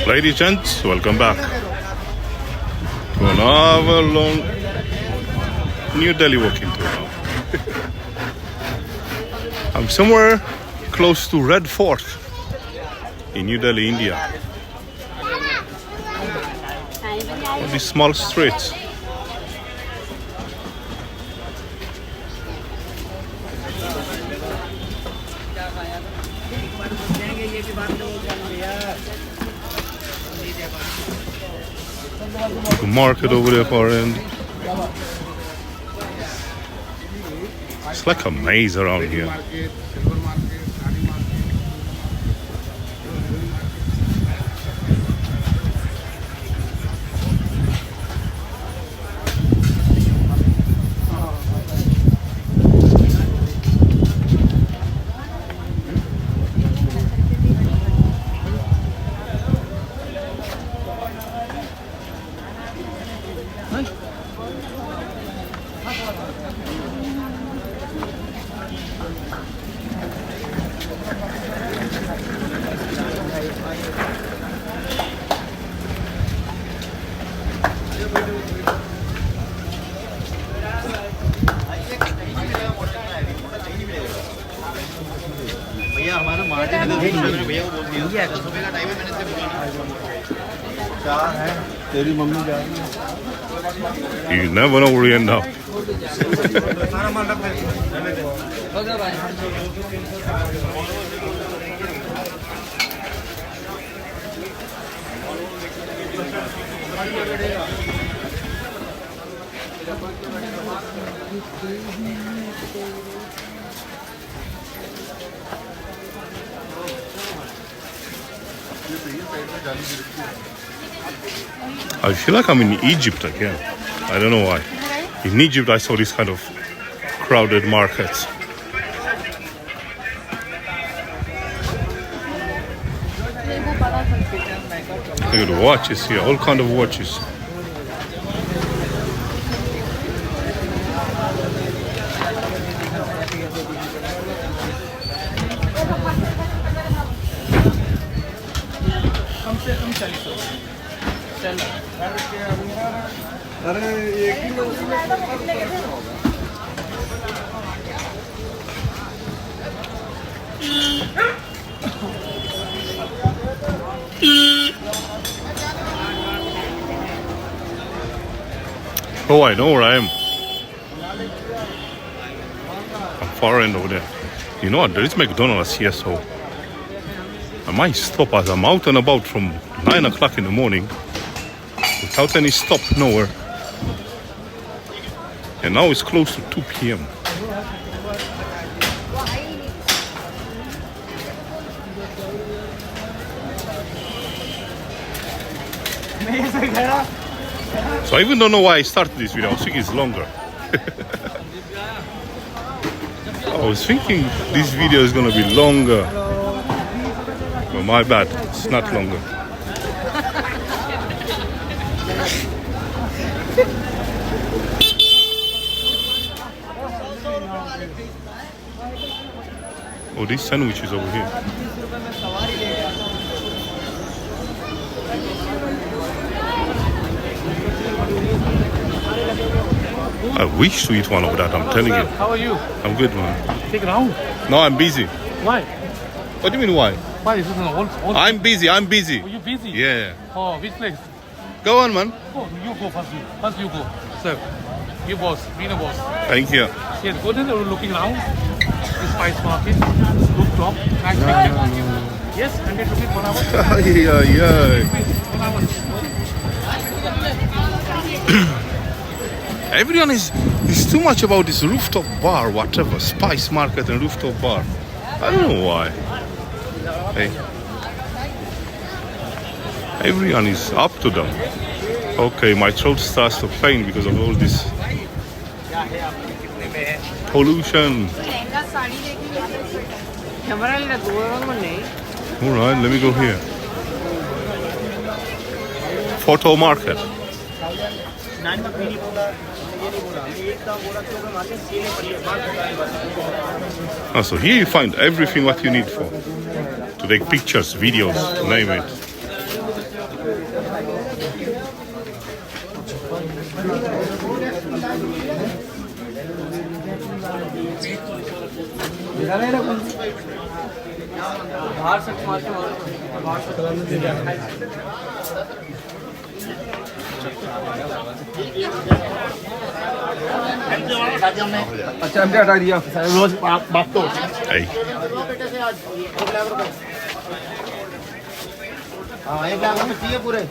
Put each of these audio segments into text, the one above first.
Ladies and gents, welcome back to another long New Delhi walking tour. I'm somewhere close to Red Fort in New Delhi, India. All these small streets. The market over there far end. It's like a maze around here. You never know where you end up. I feel like I'm in Egypt again. I don't know why. In Egypt, I saw this kind of crowded markets. Look at the watches here, all kind of watches. Oh, I know where I am. I'm far end over there. You know what? There is McDonald's here, so I might stop as I'm out and about from 9 o'clock in the morning without any stop nowhere. And now it's close to 2 p.m. So I even don't know why I started this video. I was thinking it's longer. I was thinking this video is gonna be longer. But my bad, it's not longer. Oh, these sandwiches over here. I wish to eat one of that, I'm telling you. How are you? I'm good, man. Take it out. No, I'm busy. Why? What do you mean, why? Why is this all? I'm busy. Are you busy? Yeah. Oh, which place? Go on, man. Oh, you go first. First you go. Sir, you boss. Be the boss. Thank you. Yes, go there. Looking around. This spice market. Rooftop. Yes, 100 rupees per hour. Everyone is too much about this rooftop bar, whatever, spice market and rooftop bar. I don't know why. Hey. Everyone is up to them. Okay, my throat starts to pain because of all this pollution. Alright, let me go here. Photo market. So here you find everything what you need for to take pictures, videos, name it. अच्छा हमने हटा दिया रोज बात तो Hey. हाँ एक लाख में चाहिए पूरे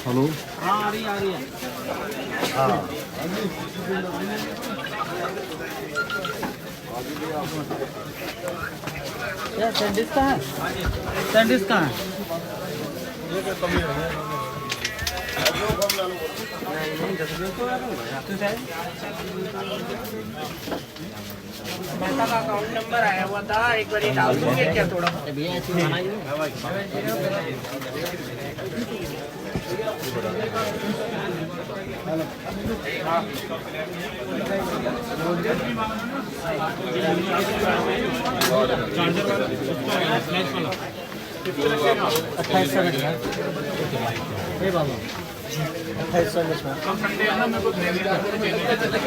हेलो हाँ आ रही है हाँ क्या सैंडविच का है सैंडविच का है मेहता का अकाउंट नंबर आया हुआ था एक बार डाल दूंगे क्या थोड़ा भैया ऐसी बनाई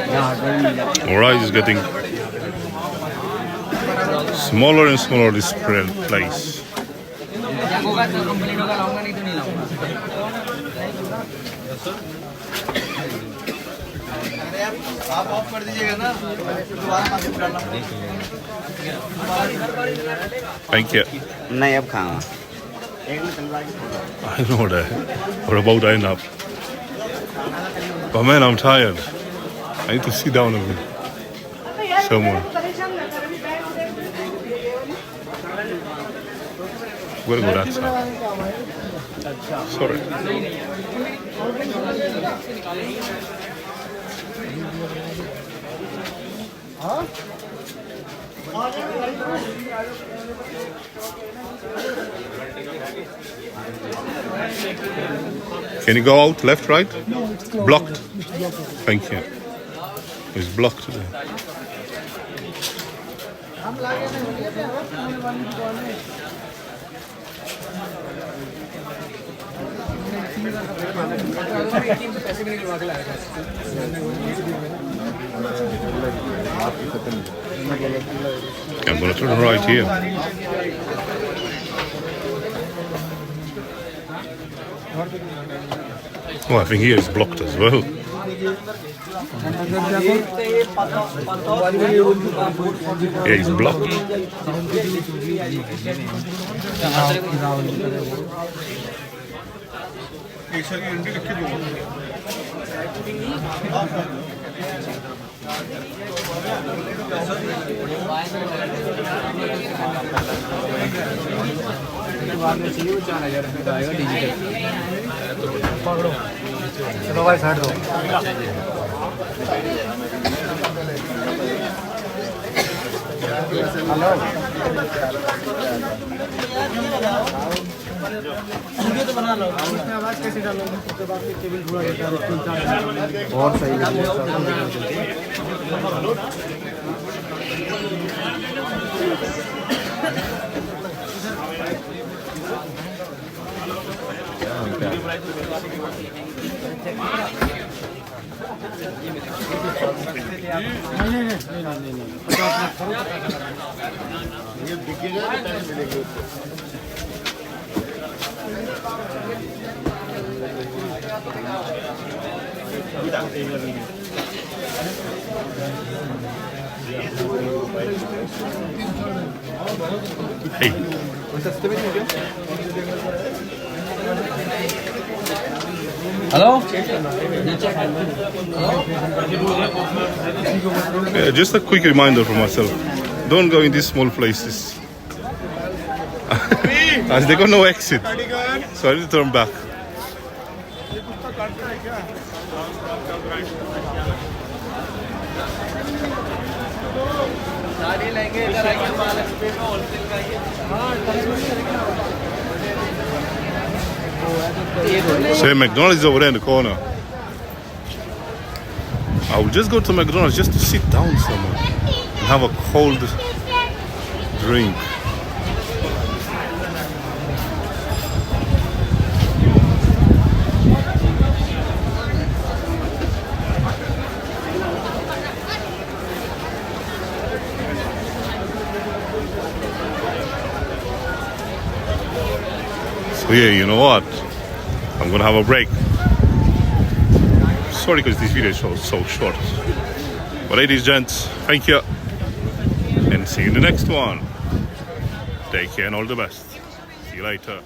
Alright, is getting smaller and smaller this place. Complete होगा लाऊंगा नहीं तो नहीं लाऊंगा आप ऑफ कर दीजिएगा ना दोबारा मार्केट डालना Thank you. नहीं अब खाऊंगा I know that. We're about to end up. But man, I'm tired. I need to sit down a bit. Somewhere. We're gonna go that side. Sorry. Can you go out, left, right? No, it's closed. Blocked. Thank you. It's blocked today. I'm gonna turn right here. Oh, I think here is blocked as well. Yeah, it's blocked. चलो भाई side दो hello video तो बना लो इसमें आवाज कैसे डालोगे उसके बाद केबल पूरा देता है बहुत सही Hey. Hello Yeah, just a quick reminder for myself. Don't go in these small places. As they got no exit. So I need to turn back. Sari लेंगे इधर आएंगे महालक्ष्मी में होलसेल का ये So McDonald's is over there in the corner. I will just go to McDonald's just to sit down somewhere and have a cold drink. So yeah, you know what? I'm gonna have a break. Sorry because this video is so short. But ladies, gents, thank you. And see you in the next one. Take care and all the best. See you later.